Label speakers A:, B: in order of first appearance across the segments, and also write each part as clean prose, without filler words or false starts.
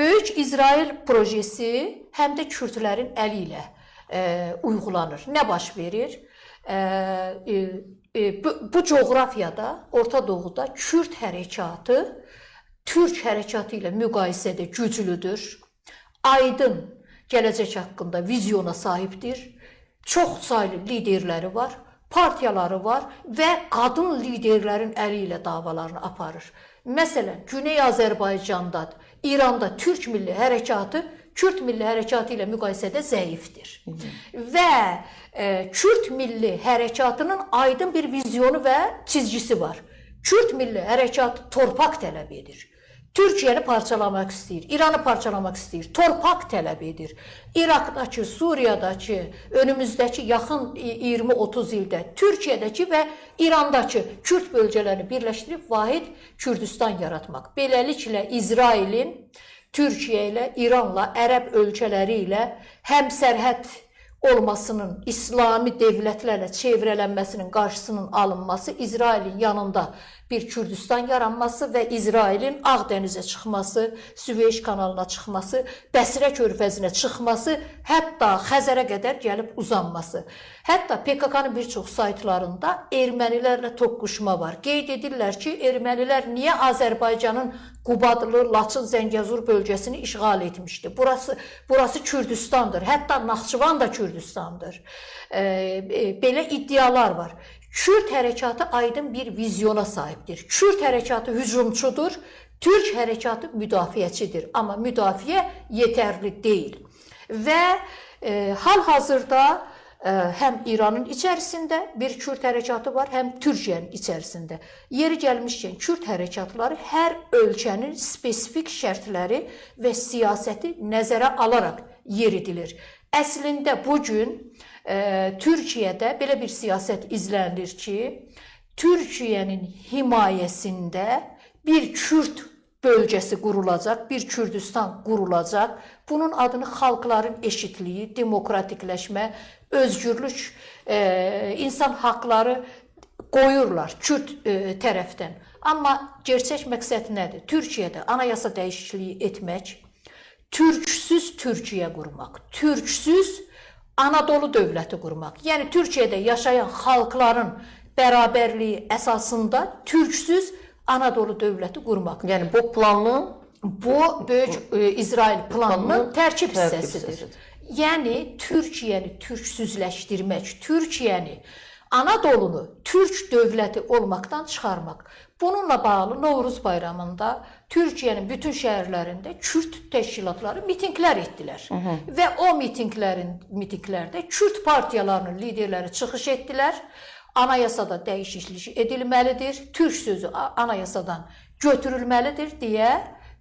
A: Böyük İsrail projesi həm də Kürdlərin əli ilə uyğulanır. Nə baş verir? Bu coğrafiyada, Orta Doğuda Kürd hərəkatı Türk hərəkatı ilə müqayisədə güclüdür. Aydın gələcək haqqında vizyona sahibdir. Çox saylı liderləri var, partiyaları var və qadın liderlərin əli ilə davalarını aparır. Məsələn, Güney Azərbaycanda, İranda Türk milli hərəkatı Kürd milli hərəkatı ilə müqayisədə zəifdir. Və Kürd milli hərəkatının aydın bir vizyonu və çizgisi var. Kürd milli hərəkatı torpaq tələb edir. Türkiyəni parçalamaq istəyir, İranı parçalamaq istəyir, torpaq tələb edir. İraqdakı, Suriyadakı, önümüzdəki yaxın 20-30 ildə Türkiyədəki və İrandakı Kürd bölgələrini birləşdirib vahid Kürdistan yaratmaq. Beləliklə İsrailin Türkiyə ilə, İranla, ərəb ölkələri ilə həm sərhəd olmasının, İslami devlətlərlə çevrələnməsinin qarşısının alınması, İsrailin yanında bir Kürdistan yaranması və İsrailin Ağdənizə çıxması, Süveyş kanalına çıxması, Bəsrə körfəzinə çıxması, hətta Xəzərə qədər gəlib uzanması. Hətta PKK-nın bir çox saytlarında ermənilərlə toqquşma var. Qeyd edirlər ki, ermənilər niyə Azərbaycanın Qubadlı, Laçın, Zəngəzur bölgəsini işğal etmişdi? Burası Kürdistandır. Hətta Naxçıvan da Kürdistandır. Belə iddialar var. Kürd hərəkatı aydın bir vizyona sahibdir. Kürd hərəkatı hücumçudur, Türk hərəkatı müdafiəçidir. Amma müdafiə yetərli deyil. Və hal-hazırda həm İranın içərisində bir Kürd hərəkatı var, həm Türkiyənin içərisində. Yeri gəlmişkən, Kürd hərəkatları hər ölkənin spesifik şərtləri və siyasəti nəzərə alaraq yeridilir. Əslində bugün Türkiyədə belə bir siyasət izlənilir ki, Türkiyənin himayəsində bir Kürd bölgəsi qurulacaq, bir Kürdistan qurulacaq. Bunun adını xalqların eşitliyi, demokratikləşmə, özgürlük, insan haqları qoyurlar Kürd tərəfdən. Amma gerçək məqsəd nədir? Türkiyədə anayasa dəyişikliyi etmək, türksüz Türkiyə qurmaq, türksüz Anadolu dövləti qurmaq. Yəni Türkiyədə yaşayan xalqların bərabərliyi əsasında türksüz Anadolu dövləti qurmaq.
B: Yəni bu planın,
A: bu böyük İsrail planının tərkib hissəsidir. Yəni Türkiyəni türksüzləşdirmək, Türkiyəni, Anadolunu Türk dövləti olmaqdan çıxarmaq. Bununla bağlı Novruz bayramında Türkiyənin bütün şəhərlərində Kürd təşkilatları mitinglər etdilər. Və o mitinglərdə Kürd partiyalarının liderləri çıxış etdilər. Anayasada dəyişiklik edilməlidir, Türk sözü anayasadan götürülməlidir deyə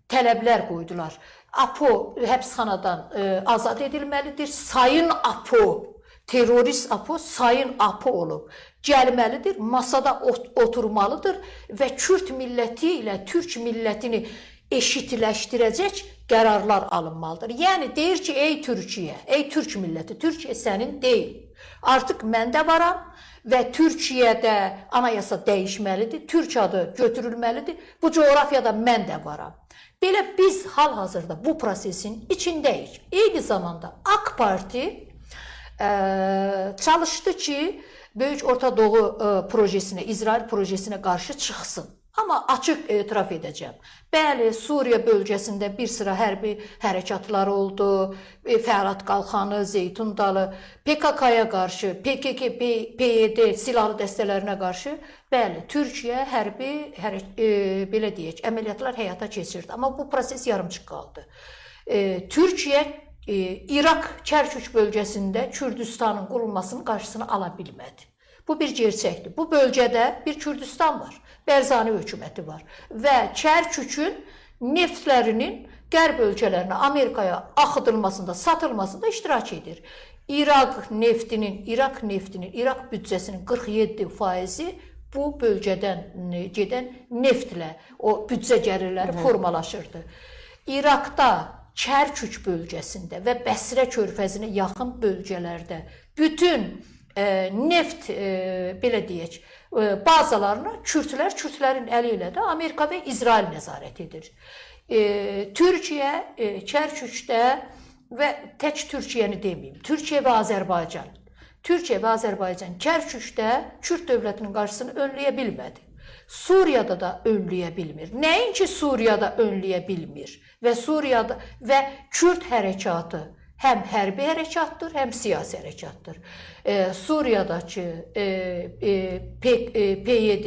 A: tələblər qoydular. APO həbsxanadan azad edilməlidir, Sayın APO, terörist APO, Sayın APO olub. Gəlməlidir, masada oturmalıdır və Kürd milləti ilə Türk millətini eşitləşdirəcək qərarlar alınmalıdır. Yəni deyir ki, ey Türkiyə, ey Türk milləti, Türkiyə sənin deyil. Artıq mən də varam və Türkiyədə anayasa dəyişməlidir, Türk adı götürülməlidir. Bu coğrafiyada mən də varam. Belə biz hal-hazırda bu prosesin içindəyik. Eyni zamanda AK Parti çalışdı ki, Böyük Orta Doğu projesinə, İsrail projesinə qarşı çıxsın. Amma açıq etiraf edəcəm. Bəli, Suriya bölgəsində bir sıra hərbi hərəkatlar oldu. Fərat Qalxanı, Zeytun Dalı, PKK-ya qarşı, PKK, PYD silahlı dəstələrinə qarşı, bəli, Türkiyə hərbi, belə deyək, əməliyyatlar həyata keçirdi. Amma bu proses yarımçıq qaldı. Türkiyə İraq Kərkük bölgəsində Kürdistanın qurulmasının qarşısını ala bilmədi. Bu bir gerçəkdir. Bu bölgədə bir Kürdistan var, Bərzani hökuməti var və Kərkükün neftlərinin qərb ölkələrinə, Amerikaya axıdılmasında, satılmasında iştirak edir. İraq neftinin, İraq büdcəsinin 47% bu bölgədən gedən neftlə o büdcə gəlirləri formalaşırdı. İraqda Kərkük bölgəsində və Bəsrə körfəzinə yaxın bölgələrdə bütün neft, belə deyək, bazalarına kürdlərin əli ilə də Amerika və İsrail nəzarət edir. Türkiyə, Kərkükdə və tək Türkiyəni deməyim, Türkiyə və Azərbaycan. Türkiyə və Azərbaycan Kərkükdə Kürd dövlətinin qarşısını önləyə bilmədi. Suriyada da önləyə bilmir. Nəinki Suriyada önləyə bilmir və Suriyada və Kürd hərəkatı həm hərbi hərəkatdır, həm siyasi hərəkatdır. Suriyadakı PYD,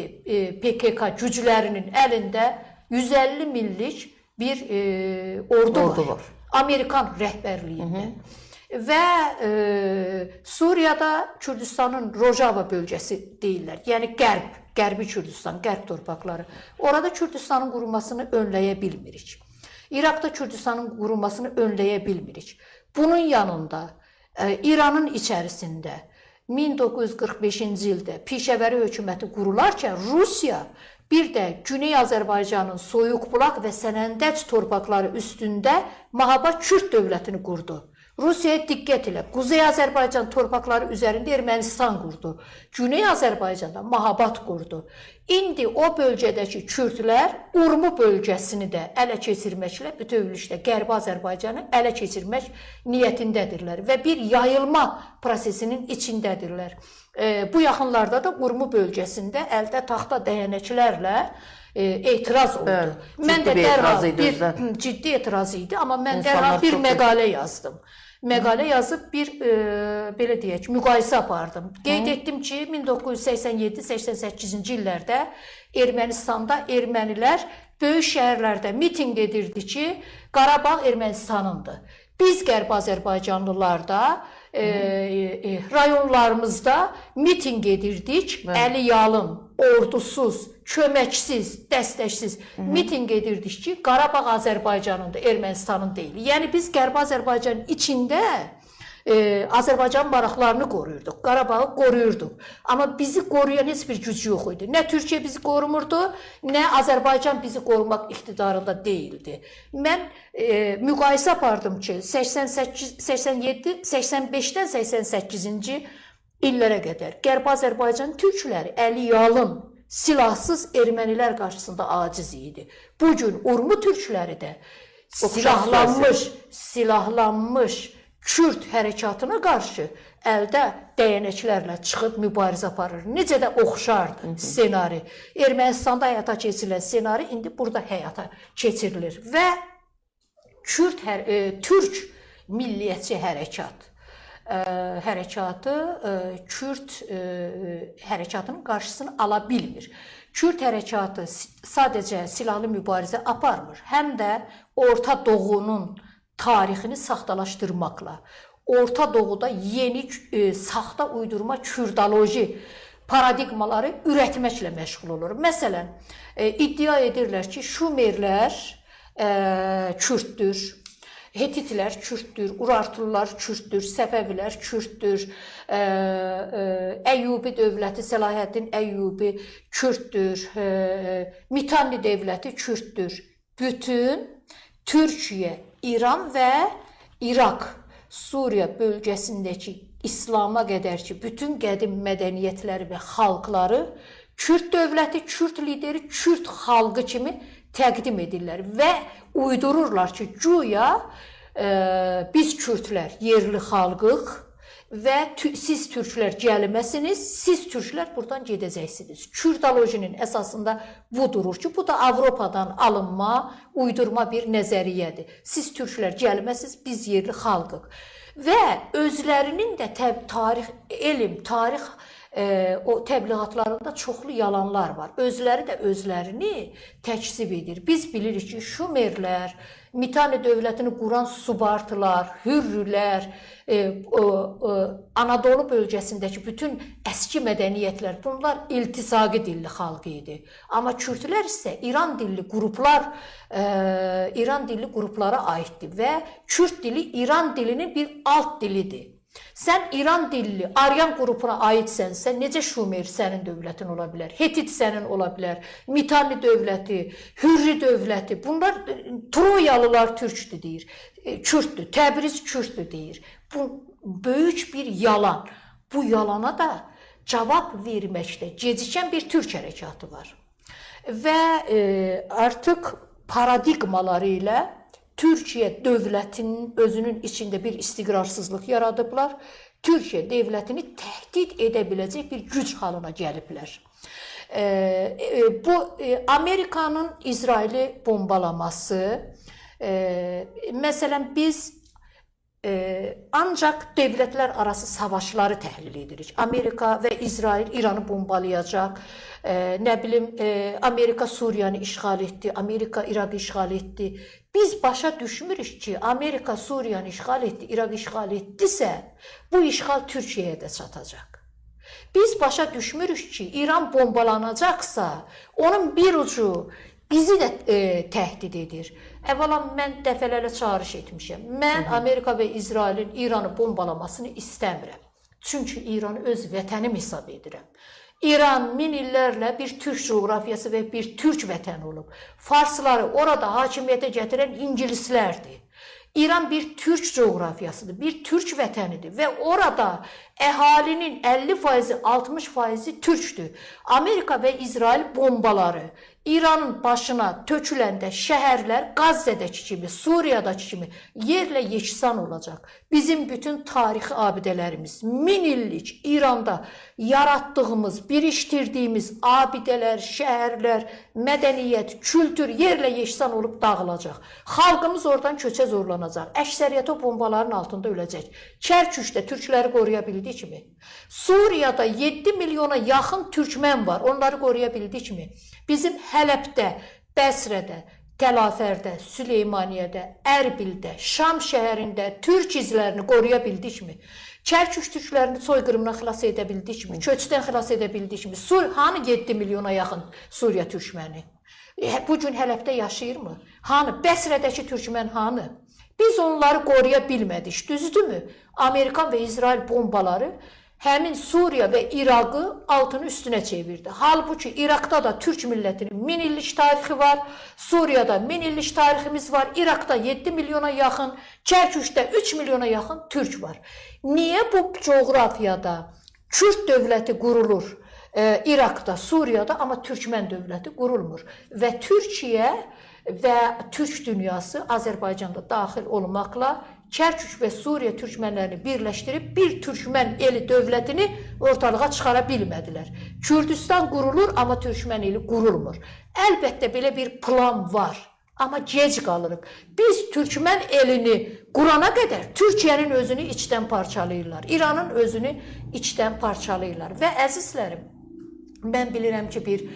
A: PKK güclərinin əlində 150 minlik bir ordu var. Amerikan rəhbərliyində. Və Suriyada Kürdistanın Rojava bölgəsi deyirlər. Yəni Qərbi Kürdistan, qərb torpaqları. Orada Kürdistanın qurulmasını önləyə bilmirik. İraqda Kürdistanın qurulmasını önləyə bilmirik. Bunun yanında İranın içərisində 1945-ci ildə Pişəvəri hökuməti qurularkən Rusiya bir də Güney Azərbaycanın Soyuqbulaq və Sənəndəc torpaqları üstündə Mahaba Kürd dövlətini qurdu. Rusiyaya diqqət elə, Quzey Azərbaycan torpaqları üzərində Ermənistan qurdu. Güney Azərbaycanda Mahabat qurdu. İndi o bölgədəki Kürdlər Urmu bölgəsini də ələ keçirməklə bütövlükdə Qərbi Azərbaycanı ələ keçirmək niyyətindədirlər və bir yayılma prosesinin içindədirlər. Bu yaxınlarda da Urmu bölgəsində əldə taxta dəyənəklərlə etiraz oldu. Mən də dərhal bir ciddi etiraz idi, amma mən dərhal bir məqalə yazdım. Məqalə yazıb bir, belə deyək, müqayisə apardım. Qeyd etdim ki, 1987-88-ci illərdə Ermənistanda ermənilər böyük şəhərlərdə mitinq edirdi ki, Qarabağ Ermənistanındır. Biz Qərbi Azərbaycanlılarda rayonlarımızda mitinq edirdik, əli yalın, ordusuz, köməksiz, dəstəksiz mitinq edirdik ki, Qarabağ Azərbaycanındır, Ermənistanın deyil. Yəni biz Qərbi Azərbaycanın içində Azərbaycan maraqlarını qoruyurduq, Qarabağı qoruyurduq. Amma bizi qoruyan heç bir güc yox idi. Nə Türkiyə bizi qorumurdu, nə Azərbaycan bizi qorumaq iqtidarında deyildi. Mən müqayisə apardım ki, 85-dən 88-ci illərə qədər Qərbi Azərbaycan türkləri əli yalın, silahsız ermənilər qarşısında aciz idi. Bugün Urmu türkləri də silahlanmış Kürd hərəkatına qarşı əldə dəyənəklərlə çıxıb mübarizə aparır. Necə də oxşardı ssenari. Ermənistanda həyata keçirilən ssenari indi burada həyata keçirilir. Və Türk milliyyətçi hərəkatı Kürd hərəkatının qarşısını ala bilmir. Kürd hərəkatı sadəcə silahlı mübarizə aparmır, həm də Orta Doğunun tarixini saxtalaşdırmaqla, Orta Doğuda yeni saxta uydurma kürdoloji paradigmaları ürətməklə məşğul olur. Məsələn, iddia edirlər ki, Şumerlər Kürdtür, Hetitlər Kürdtür, Urartulular Kürdtür, Səfəvilər Kürdtür, Əyyubi dövləti, Səlahiyyəddin Əyyubi Kürdtür, Mitanni dövləti Kürdtür. Bütün Türkiyə, İran və İraq, Suriya bölgəsindəki İslama qədər ki, bütün qədim mədəniyyətləri və xalqları Kürd dövləti, Kürd lideri, Kürd xalqı kimi təqdim edirlər və uydururlar ki, güya biz Kürdlər yerli xalqıq və siz türklər gəlməsiniz, siz türklər buradan gedəcəksiniz. Kürdolojinin əsasında bu durur ki, bu da Avropadan alınma, uydurma bir nəzəriyyədir. Siz türklər gəlməsiniz, biz yerli xalqıq. Və özlərinin də tarix, elm, tarix o təbliğatlarında çoxlu yalanlar var. Özləri də özlərini təkzib edir. Biz bilirik ki, Şumerlər, Mitanni dövlətini quran Subartılar, Hürrülər, Anadolu bölgəsindəki bütün əski mədəniyyətlər, bunlar iltisaqi dilli xalq idi. Amma Kürdlər isə İran dilli qruplara aiddir və Kürd dili İran dilinin bir alt dilidir. Sən İran dilli, Aryan qrupuna aidsən, necə Şumer sənin dövlətin ola bilər, Hetit sənin ola bilər, Mitanni dövləti, Hürri dövləti, bunlar Troyalılar türkdür deyir, Kürddür, Təbriz Kürddür deyir. Bu böyük bir yalan. Bu yalana da cavab verməkdə gecikən bir türk hərəkatı var. Və artıq paradigmaları ilə Türkiyə dövlətinin özünün içində bir istiqrarsızlıq yaradıblar. Türkiyə dövlətini təhdid edə biləcək bir güc halına gəliblər. Bu Amerikanın İsraili bombalaması, məsələn biz ancaq dövlətlər arası savaşları təhlil edirik. Amerika və İsrail İranı bombalayacaq. Nə bilim, Amerika Suriyanı işğal etdi, Amerika İraqı işğal etdi. Biz başa düşmürük ki, Amerika Suriyanı işğal etdi, İraq işğal etdisə, bu işğal Türkiyəyə də çatacaq. Biz başa düşmürük ki, İran bombalanacaqsa, onun bir ucu bizi də təhdid edir. Əvvəla mən dəfələrlə çağırış etmişəm. Mən Amerika və İsrailin İranı bombalamasını istəmirəm. Çünki İranı öz vətənim hesab edirəm. İran min illərlə bir türk coğrafiyası və bir türk vətəni olub. Farsları orada hakimiyyətə gətirən ingilislərdir. İran bir türk coğrafiyasıdır, bir türk vətənidir və orada əhalinin 50%, 60% türkdür. Amerika və İsrail bombaları İranın başına töküləndə şəhərlər Qazzədəki kimi, Suriyadakı kimi yerlə yeksan olacaq. Bizim bütün tarixi abidələrimiz, 1000 illik İranda yaratdığımız, birişdirdiyimiz abidələr, şəhərlər, mədəniyyət, kültür yerlə yeksan olub dağılacaq. Xalqımız oradan köçə zorlanacaq. Əksəriyyəti o bombaların altında öləcək. Kərkükdə türkləri qoruya bildiyi kimi, Suriyada 7 milyona yaxın türkmən var, onları qoruya bildiyi kimi, bizim Hələbdə, Bəsrədə, Təlafərdə, Süleymaniyədə, Ərbildə, Şam şəhərində türk izlərini qoruya bildikmi? Kərkük türklərini soyqırımdan xilas edə bildikmi? Köçdən xilas edə bildikmi? Hanı 7 milyona yaxın Suriya türkməni? Bugün Hələbdə yaşayırmı? Hanı? Bəsrədəki türkmən hanı? Biz onları qoruya bilmədik, düzdürmü? Amerikan və İsrail bombaları həmin Suriya və İraqı altını üstünə çevirdi. Halbuki İraqda da türk millətinin 1000 illik tarixi var, Suriyada 1000 illik tariximiz var, İraqda 7 milyona yaxın, Kərkükdə 3 milyona yaxın türk var. Niyə bu coğrafiyada Kürt dövləti qurulur İraqda, Suriyada, amma türkmən dövləti qurulmur? Və Türkiyə və türk dünyası Azərbaycanda daxil olmaqla Kərkük və Suriya türkmənlərini birləşdirib bir türkmən eli dövlətini ortalığa çıxara bilmədilər. Kürdistan qurulur, amma türkmən eli qurulmur. Əlbəttə belə bir plan var, amma gec qalırıq. Biz türkmən elini qurana qədər Türkiyənin özünü içdən parçalayırlar, İranın özünü içdən parçalayırlar. Və əzizlərim, mən bilirəm ki, bir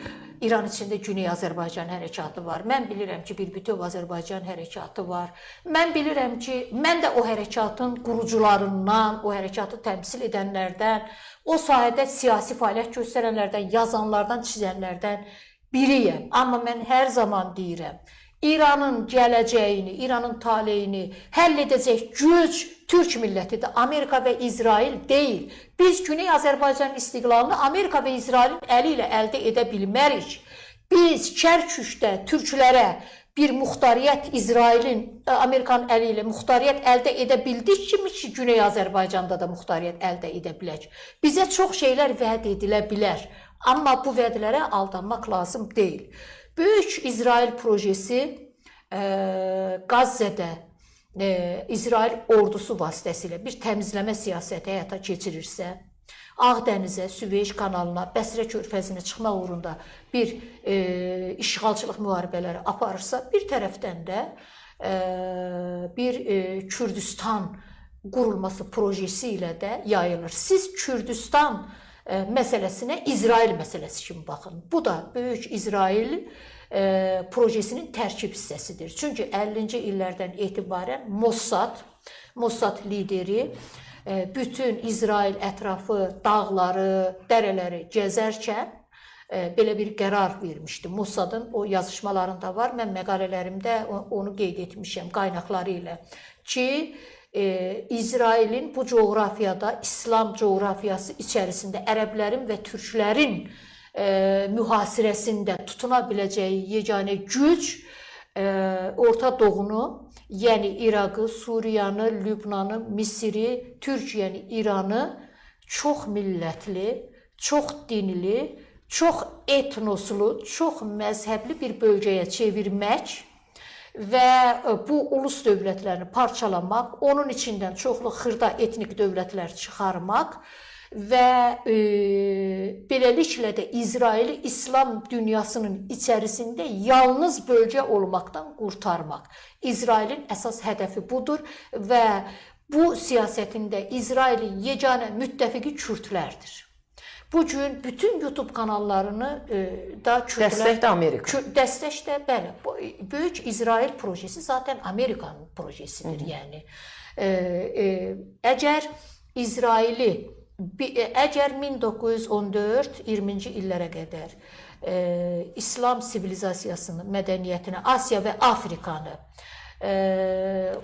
A: İran içində Güney Azərbaycan hərəkatı var. Mən bilirəm ki, bir bütöv Azərbaycan hərəkatı var. Mən bilirəm ki, mən də o hərəkatın qurucularından, o hərəkatı təmsil edənlərdən, o sahədə siyasi fəaliyyət göstərənlərdən, yazanlardan, çizənlərdən biriyəm. Amma mən hər zaman deyirəm, İranın gələcəyini, İranın taleyini həll edəcək güc türk millətidir, Amerika və İsrail deyil. Biz Güney Azərbaycan istiqlalını Amerika və İsrailin əli ilə əldə edə bilmərik. Biz Kərkükdə türklərə bir muxtariyyət İsrailin, Amerikanın əli ilə muxtariyyət əldə edə bildik kimi ki, Güney Azərbaycanda da muxtariyyət əldə edə bilək. Bizə çox şeylər vəd edilə bilər, amma bu vədlərə aldanmaq lazım deyil. Böyük İsrail projesi Qazzədə İsrail ordusu vasitəsilə bir təmizləmə siyasəti həyata keçirirsə, Ağdənizə, Süveyş kanalına, Bəsrə körfəzinə çıxmaq uğrunda bir işğalçılıq müharibələri aparırsa, bir tərəfdən də bir Kürdistan qurulması projesi ilə də yayılır. Siz Kürdistan məsələsinə İsrail məsələsi kimi baxın. Bu da böyük İsrail projesinin tərkib hissəsidir. Çünki 50-ci illərdən etibarən Mossad lideri bütün İsrail ətrafı, dağları, dərələri gəzərkən belə bir qərar vermişdi. Mossadın o yazışmalarında var. Mən məqalələrimdə onu qeyd etmişəm qaynaqları ilə ki, İsrailin bu coğrafiyada, İslam coğrafiyası içərisində ərəblərin və türklərin mühasirəsində tutuna biləcəyi yeganə güc Orta Doğunu, yəni İraqı, Suriyanı, Lübnanı, Misiri, Türkiyəni, İranı çox millətli, çox dinli, çox etnoslu, çox məzhəbli bir bölgəyə çevirmək və bu ulus dövlətlərini parçalamaq, onun içindən çoxlu xırda etnik dövlətlər çıxarmaq və beləliklə də İsraili İslam dünyasının içərisində yalnız bölgə olmaqdan qurtarmaq. İsrailin əsas hədəfi budur və bu siyasətində İsrailin yeganə müttəfiqi kürdlərdir. Bu gün bütün YouTube kanallarını da kürdlər...
B: Dəstək də Amerika.
A: Dəstək də, bəli. Böyük İsrail projesi zaten Amerikanın projesidir. Yəni, əgər İsraili, əgər 1914-20-ci illərə qədər İslam sivilizasiyasını, mədəniyyətini, Asiya və Afrikanı,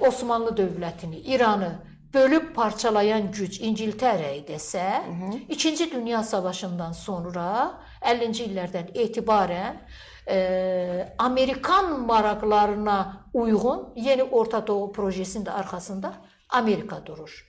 A: Osmanlı dövlətini, İranı bölüb parçalayan güc İngiltərə idəsə, İkinci Dünya Savaşından sonra 50-ci illərdən etibarən Amerikan maraqlarına uyğun yeni Orta Doğu projesinin də arxasında Amerika durur.